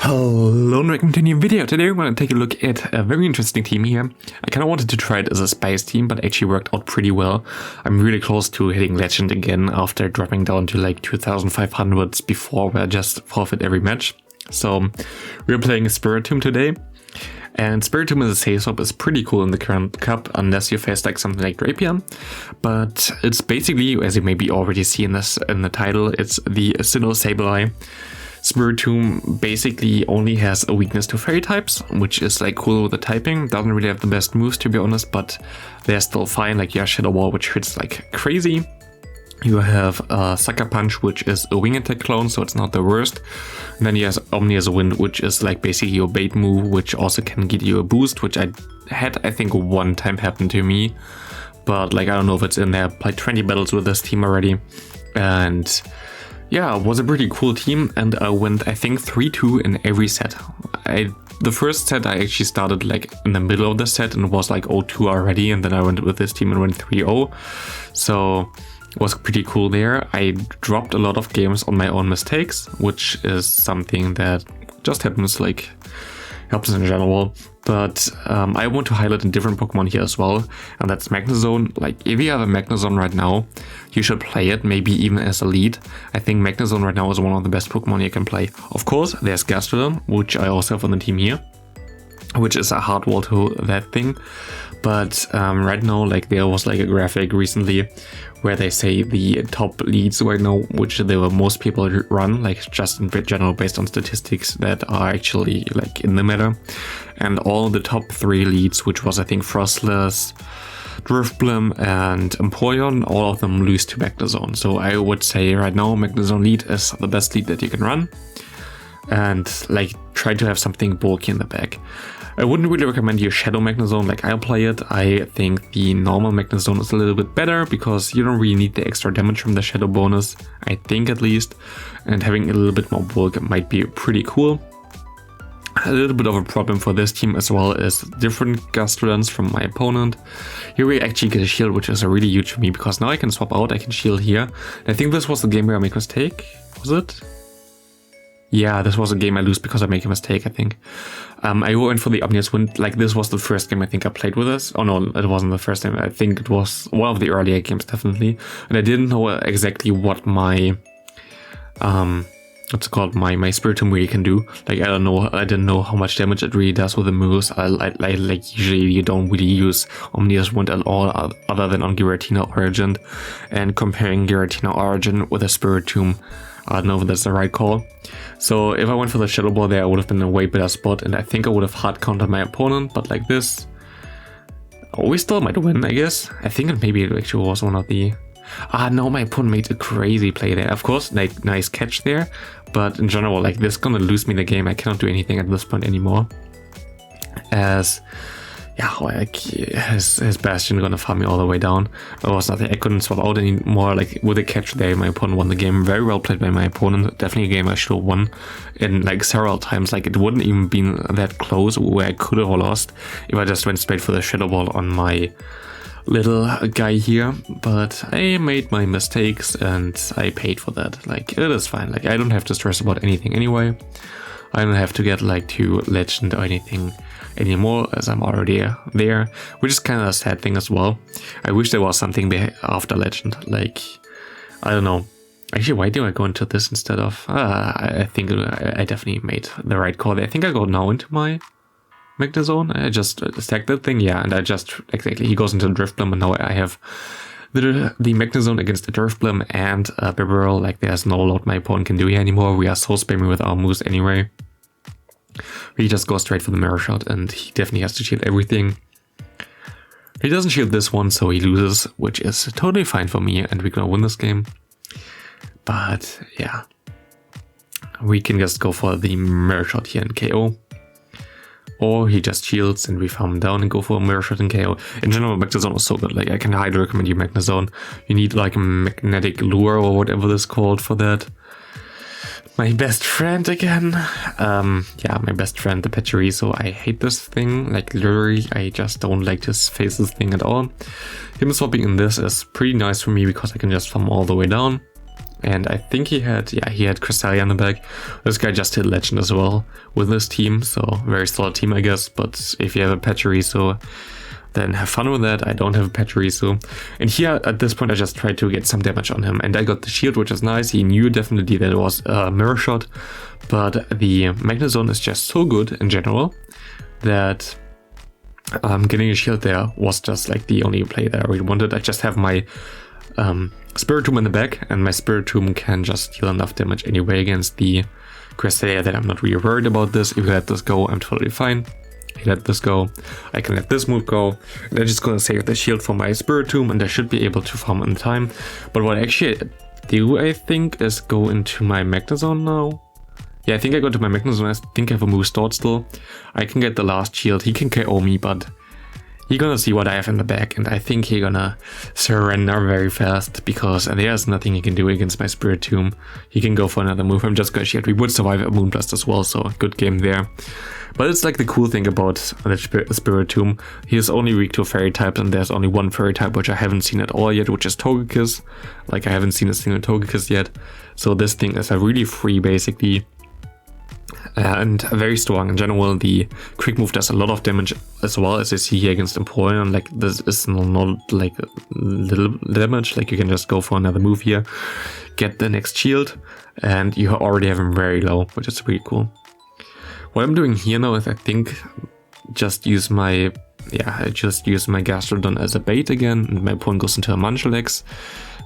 Hello and welcome to a new video. Today we're going to take a look at a very interesting team here. I kind of wanted to try it as a spice team, but actually worked out pretty well. I'm really close to hitting legend again after dropping down to like 2500s before, where I just forfeit every match. So we're playing Spiritomb today. And Spiritomb as a safe swap is pretty cool in the current cup, unless you face like something like Drapion. But it's basically, as you maybe already see in the title, it's the Sinnoh Sableye. Spiritomb basically only has a weakness to fairy types, which is like cool with the typing. Doesn't really have the best moves, to be honest, but they're still fine. Like you have Shadow Ball, which hits like crazy. You have Sucker Punch, which is a wing attack clone, so it's not the worst. And then you have Omnious Wind, which is like basically your bait move, which also can give you a boost, which I think one time happen to me. But like I don't know if it's in there. I played 20 battles with this team already. And yeah, it was a pretty cool team, and I went, I think, 3-2 in every set. The first set I actually started like in the middle of the set and was like 0-2 already, and then I went with this team and went 3-0. So it was pretty cool there. I dropped a lot of games on my own mistakes, which is something that just happens, like helps in general. But I want to highlight a different Pokemon here as well, and that's Magnezone. Like if you have a Magnezone right now, you should play it, maybe even as a lead. I think Magnezone right now is one of the best Pokemon you can play. Of course, there's Gastrodon, which I also have on the team here, which is a hard wall to that thing. But right now, like there was like a graphic recently where they say the top leads right now, which there were most people run, like just in general based on statistics that are actually like in the meta. And all the top 3 leads, which was I think Frostless, Drifblim and Empoleon, all of them lose to Magnezone. So I would say right now Magnezone lead is the best lead that you can run. And like try to have something bulky in the back. I wouldn't really recommend your Shadow Magnezone like I play it. I think the normal Magnezone is a little bit better because you don't really need the extra damage from the Shadow bonus, I think at least. And having a little bit more bulk might be pretty cool. A little bit of a problem for this team as well is different Gastrodons from my opponent. Here we actually get a shield, which is really huge for me because now I can swap out, I can shield here. And I think this was the game where I make a mistake, was it? Yeah, this was a game I lose because I make a mistake, I think. I went for the Omnious Wind. Like this was the first game I think I played with this. Oh no, it wasn't the first time. I think it was one of the earlier games, definitely. And I didn't know exactly what my what's it called, my Spiritomb really can do. Like I didn't know how much damage it really does with the moves. I like usually you don't really use Omnious Wind at all other than on Giratina Origin. And comparing Giratina Origin with a Spiritomb, I don't know if that's the right call. So if I went for the Shadow Ball there, I would have been in a way better spot, and I think I would have hard countered my opponent, but like this, we still might win, I guess. I think it maybe it actually was one of the... no, my opponent made a crazy play there. Of course, like nice catch there, but in general, like this is gonna lose me the game. I cannot do anything at this point anymore. As... yeah, like his Bastion gonna farm me all the way down. There was nothing, I couldn't swap out anymore. Like with a catch there, my opponent won the game. Very well played by my opponent. Definitely a game I should have won in like several times. Like it wouldn't even been that close where I could have lost if I just went straight for the Shadow Ball on my little guy here. But I made my mistakes and I paid for that. Like it is fine. Like I don't have to stress about anything anyway. I don't have to get like to legend or anything anymore, as I'm already there, which is kind of a sad thing as well. I wish there was something after legend, like I don't know. Actually, why do I go into this instead of I think I definitely made the right call there. I think I go now into my Magnezone. I just stacked that thing, yeah, and I just exactly he goes into the Drifblim, and now I have the Magnezone against the Drifblim and Bibarel. Like there's no lot my opponent can do here anymore. We are so spammy with our moves anyway. He just goes straight for the Mirror Shot, and he definitely has to shield everything. He doesn't shield this one, so he loses, which is totally fine for me, and we're gonna win this game. But yeah, we can just go for the Mirror Shot here and KO. Or he just shields and we farm him down and go for a Mirror Shot and KO. In general, Magnezone is so good. Like I can highly recommend you Magnezone. You need like a magnetic lure or whatever this is called for that. My best friend again. Yeah, my best friend, the Pachirisu. I hate this thing. Like literally, I just don't like to face this thing at all. Him swapping in this is pretty nice for me because I can just farm all the way down. And I think he had Cresselia on the back. This guy just hit Legend as well with this team, so very solid team, I guess. But if you have a Pachirisu, then have fun with that. I don't have a Pachirisu. And here, at this point, I just tried to get some damage on him. And I got the shield, which is nice. He knew definitely that it was a mirror shot. But the Magnezone is just so good in general that getting a shield there was just like the only play that I really wanted. I just have my Spiritomb in the back, and my Spiritomb can just deal enough damage anyway against the Cresselia that I'm not really worried about this. If you let this go, I'm totally fine. He let this go, I can let this move go, and I'm just gonna save the shield for my Spiritomb, and I should be able to farm in time. But what I actually do, I think, is go into my Magnezone now. Yeah, I think I go to my Magnezone. I think I have a move stored still. I can get the last shield. He can KO me, but he's gonna see what I have in the back, and I think he's gonna surrender very fast because there's nothing he can do against my Spiritomb. He can go for another move. I'm just gonna shield. We would survive a Moonblast as well, so good game there. But it's like the cool thing about the Spiritomb. He is only weak to fairy types, and there's only one fairy type which I haven't seen at all yet, which is Togekiss. Like, I haven't seen a single Togekiss yet. So this thing is a really free, basically. And very strong in general. The quick move does a lot of damage as well, as you see here against Empoleon. Like, this is not like little damage. Like, you can just go for another move here, get the next shield, and you already have him very low, which is pretty cool. What I'm doing here now is I think just use my Gastrodon as a bait again, and my opponent goes into a Munchlax.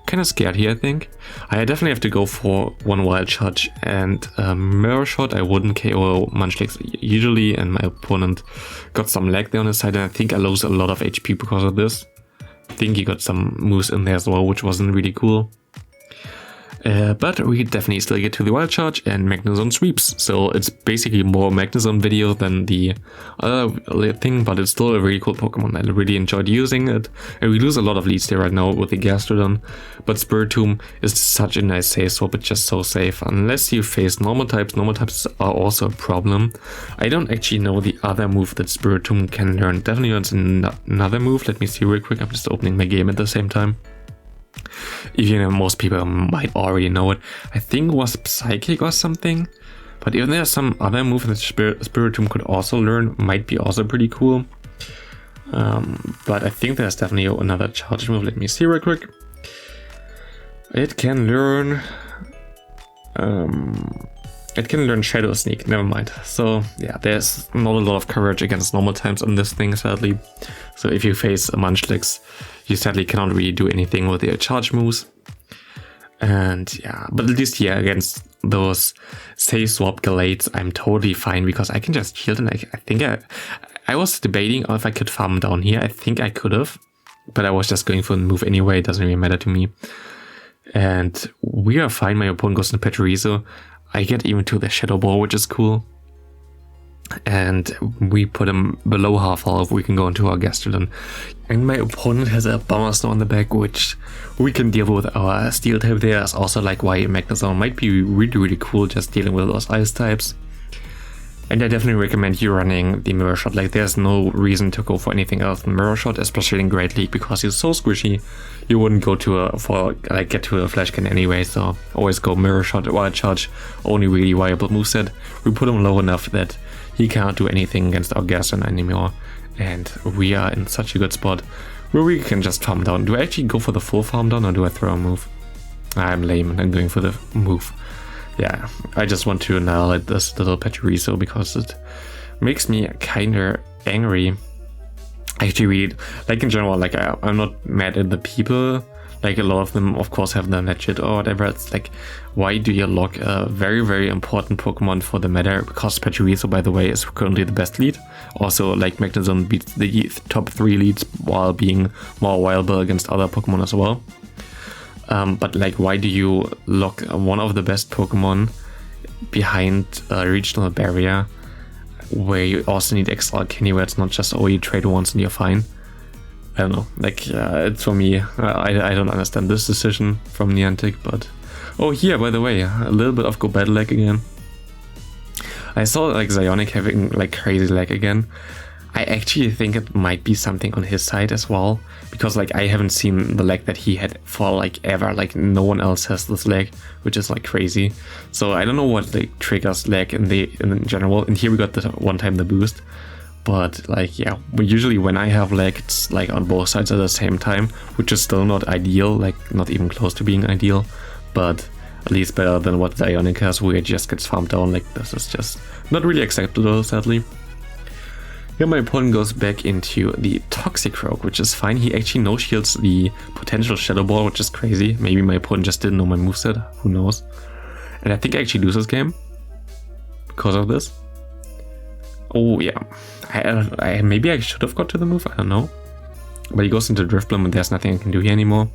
Kind of scared here, I think. I definitely have to go for one Wild Charge and Mirror Shot. I wouldn't KO Munchlax usually, and my opponent got some lag there on his side, and I think I lose a lot of HP because of this. I think he got some moves in there as well, which wasn't really cool. But we definitely still get to the Wild Charge and Magnezone sweeps. So it's basically more Magnezone video than the other thing, but it's still a really cool Pokemon. I really enjoyed using it. And we lose a lot of leads there right now with the Gastrodon. But Spiritomb is such a nice safe swap. It's just so safe. Unless you face normal types are also a problem. I don't actually know the other move that Spiritomb can learn. Definitely learns another move. Let me see real quick. I'm just opening my game at the same time. Even though most people might already know it. I think it was Psychic or something. But even there's some other move that Spiritomb could also learn, might be also pretty cool. But I think there's definitely another charge move. Let me see real quick. It can learn... it can learn Shadow Sneak, never mind. So yeah, there's not a lot of coverage against normal types on this thing, sadly. So if you face a Munchlax, you sadly cannot really do anything with your charge moves. And yeah, but at least here against those safe swap Gallades, I'm totally fine because I can just shield, and I think I was debating if I could farm down here. I think I could have, but I was just going for the move anyway. It doesn't really matter to me. And we are fine. My opponent goes into Pachirisu. I get even to the Shadow Ball, which is cool. And we put him below half health. We can go into our Gastrodon. And my opponent has a Bomber Snow on the back, which we can deal with our Steel type there. It's also like why Magnezone might be really cool, just dealing with those Ice types. And I definitely recommend you running the Mirror Shot. Like, there's no reason to go for anything else than Mirror Shot, especially in Great League, because he's so squishy. You wouldn't go to get to a Flash Cannon anyway, so always go Mirror Shot, Wild Charge, only really viable moveset. We put him low enough that he can't do anything against our Gastrodon anymore, and we are in such a good spot where we can just farm down. Do I actually go for the full farm down, or do I throw a move? I'm lame and I'm going for the move. Yeah, I just want to annihilate this little Pachirisu because it makes me kinda angry. Actually, like in general, like I'm not mad at the people. Like, a lot of them, of course, have the legit or whatever. It's like, why do you lock a very important Pokemon for the meta? Because Pachirisu, by the way, is currently the best lead. Also, like, Magnezone beats the top 3 leads while being more viable against other Pokemon as well. But like, why do you lock one of the best Pokemon behind a regional barrier where you also need extra Alchemy, where it's not just, oh, you trade once and you're fine? I don't know, like, it's for me, I don't understand this decision from Niantic, but... Oh, here, by the way, a little bit of Go Battle lag again. I saw, like, Zionic having, like, crazy lag again. I actually think it might be something on his side as well, because like I haven't seen the lag that he had for like ever. Like no one else has this lag, which is like crazy. So I don't know what like triggers lag in general. And here we got the one time the boost, but like yeah, usually when I have lag, it's like on both sides at the same time, which is still not ideal, like not even close to being ideal, but at least better than what the Ionic has, where it just gets farmed down. Like this is just not really acceptable, sadly. Here my opponent goes back into the Toxic Rogue, which is fine. He actually no-shields the potential Shadow Ball, which is crazy. Maybe my opponent just didn't know my moveset, who knows. And I think I actually lose this game because of this. Oh yeah, maybe I should have got to the move, I don't know. But he goes into Drifblim and there's nothing I can do here anymore,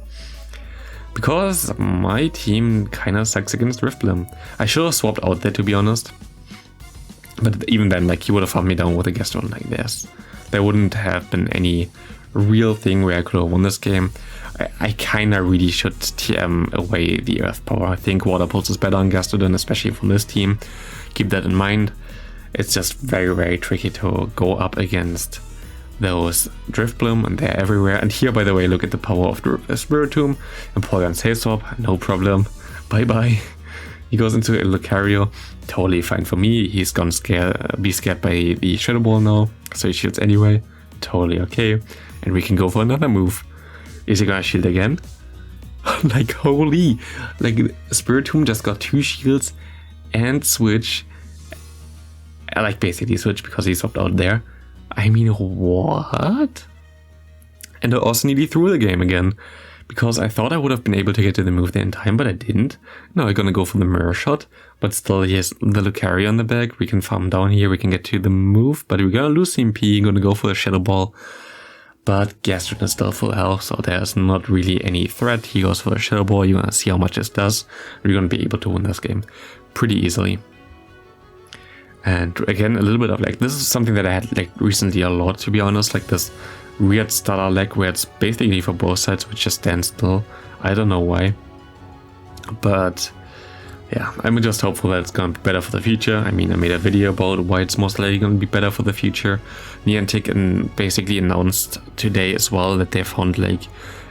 because my team kinda sucks against Drifblim. I should have swapped out there, to be honest. But even then, like, he would have farmed me down with a Gastron like this. There wouldn't have been any real thing where I could have won this game. I kinda really should TM away the Earth Power. I think Water Pulse is better on Gastrodon, especially from this team. Keep that in mind. It's just very, very tricky to go up against those Drifblim, and they're everywhere. And here, by the way, look at the power of Spiritomb and Porygon Sail Swap. No problem. Bye-bye. He goes into a Lucario. Totally fine for me. He's gonna be scared by the Shadow Ball now, so he shields anyway. Totally okay. And we can go for another move. Is he gonna shield again? Like, holy. Like, Spiritomb just got 2 shields and switch. Like, basically switch because he swapped out there. I mean, what? And I also nearly threw the game again, because I thought I would have been able to get to the move there in time, but I didn't. Now I'm gonna go for the Mirror Shot, but still he has the Lucario on the back. We can farm down here, we can get to the move, but we're gonna lose CMP, gonna go for the Shadow Ball. But Gastron is still full health, so there's not really any threat. He goes for the Shadow Ball, you're gonna see how much this does. We're gonna be able to win this game pretty easily. And again, a little bit of like, this is something that I had like recently a lot, to be honest, like this weird starter lag where it's basically for both sides, which just stands still. I don't know why, but yeah, I'm just hopeful that it's gonna be better for the future. I mean, I made a video about why it's most likely gonna be better for the future. Niantic basically announced today as well that they found like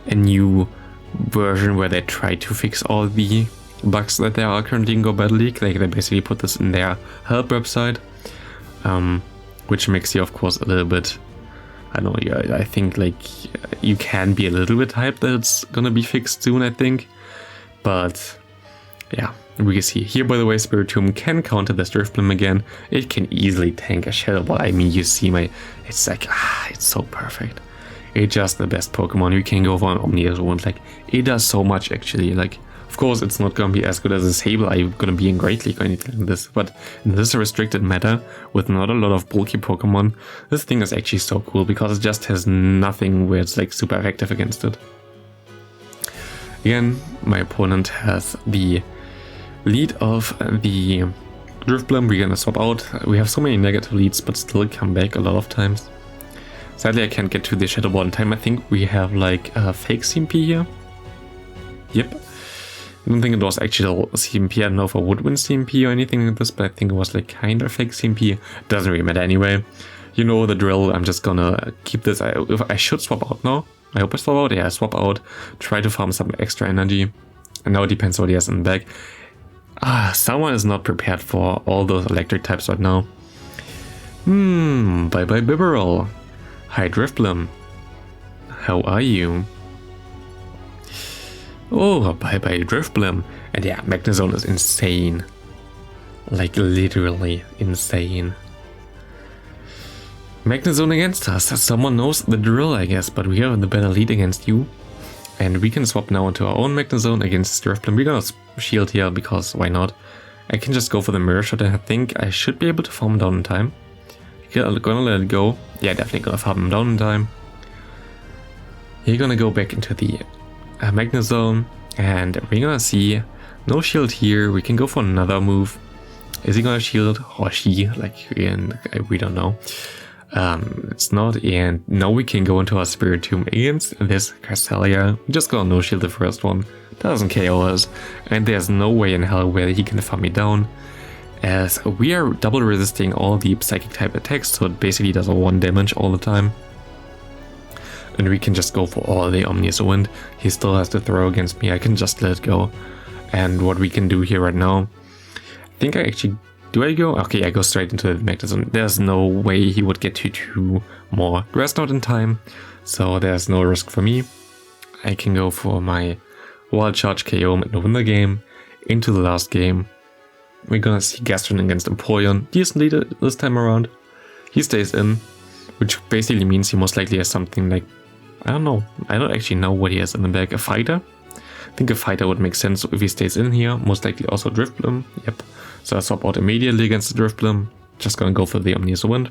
a new version where they try to fix all the bugs that there are currently in Go Battle League. Like, they basically put this in their help website, which makes you, of course, a little bit, I don't know, I think like you can be a little bit hyped that it's gonna be fixed soon, I think. But yeah, we can see here, by the way, Spiritomb can counter this Drifblim again. It can easily tank a Shadow Ball. I mean, you see it's like, it's so perfect. It's just the best Pokemon. You can go for an Omnizone. Like, it does so much actually. Like, of course, it's not gonna be as good as a Sableye gonna be in Great League or anything like this, but in this restricted meta with not a lot of bulky Pokemon, this thing is actually so cool because it just has nothing where it's like super effective against it. Again, my opponent has the lead of the Drifblim. We're gonna swap out. We have so many negative leads, but still come back a lot of times. Sadly, I can't get to the Shadow Ball in time. I think we have like a fake CMP here. Yep. I don't think it was actually CMP. I don't know if I would win CMP or anything like this, but I think it was like kind of fake CMP. Doesn't really matter anyway. You know the drill. I'm just gonna keep this. I should swap out now. I hope I swap out. Yeah, I swap out. Try to farm some extra energy. And now it depends what he has in the back. Someone is not prepared for all those electric types right now. Bye bye Bibarel. Hi Drifblim. How are you? Oh, bye bye Drifblim. And yeah, Magnezone is insane. Like, literally insane. Magnezone against us. Someone knows the drill, I guess, but we have the better lead against you. And we can swap now into our own Magnezone against Drifblim. We're gonna shield here because why not? I can just go for the Mirror Shot and I think I should be able to farm down in time. Gonna let it go. Yeah, definitely gonna farm him down in time. You're gonna go back into the Magnezone, and we're gonna see no shield here. We can go for another move. Is he gonna shield or she? Like, we don't know. It's not, and now we can go into our Spiritomb against this Cresselia. We just gonna no shield the first one. Doesn't KO us, and there's no way in hell where he can farm me down. as we are double resisting all the psychic type attacks, so it basically does a 1 damage all the time. And we can just go for all the Omnizone. He still has to throw against me, I can just let it go. And what we can do here right now, I think I actually, do I go? Okay, I go straight into the Magnezone. There's no way he would get to 2 more Grass Knot in time, so there's no risk for me. I can go for my Wild Charge KO and win the game. Into the last game, we're gonna see Gastron against Empoleon decently this time around. He stays in, which basically means he most likely has something like, I don't know, I don't actually know what he has in the bag. A fighter? I think a fighter would make sense if he stays in here. Most likely also Drifblim. Yep. So I swap out immediately against the Drifblim. Just gonna go for the Omnizone.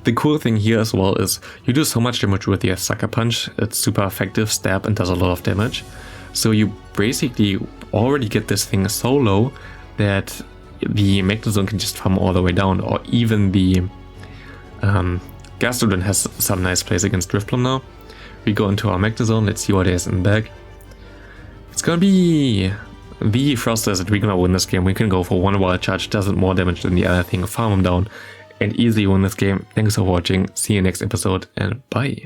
The cool thing here as well is you do so much damage with the Sucker Punch. It's super effective, stab, and does a lot of damage. So you basically already get this thing so low that the Magnezone can just farm all the way down, or even the Gastrodon has some nice plays against Drifblim now. We go into our Magnezone, let's see what he has in the bag. It's gonna be the Frost Desert. We're gonna win this game. We can go for 1 Wild Charge, does more damage than the other thing, farm him down, and easily win this game. Thanks for watching, see you next episode, and bye.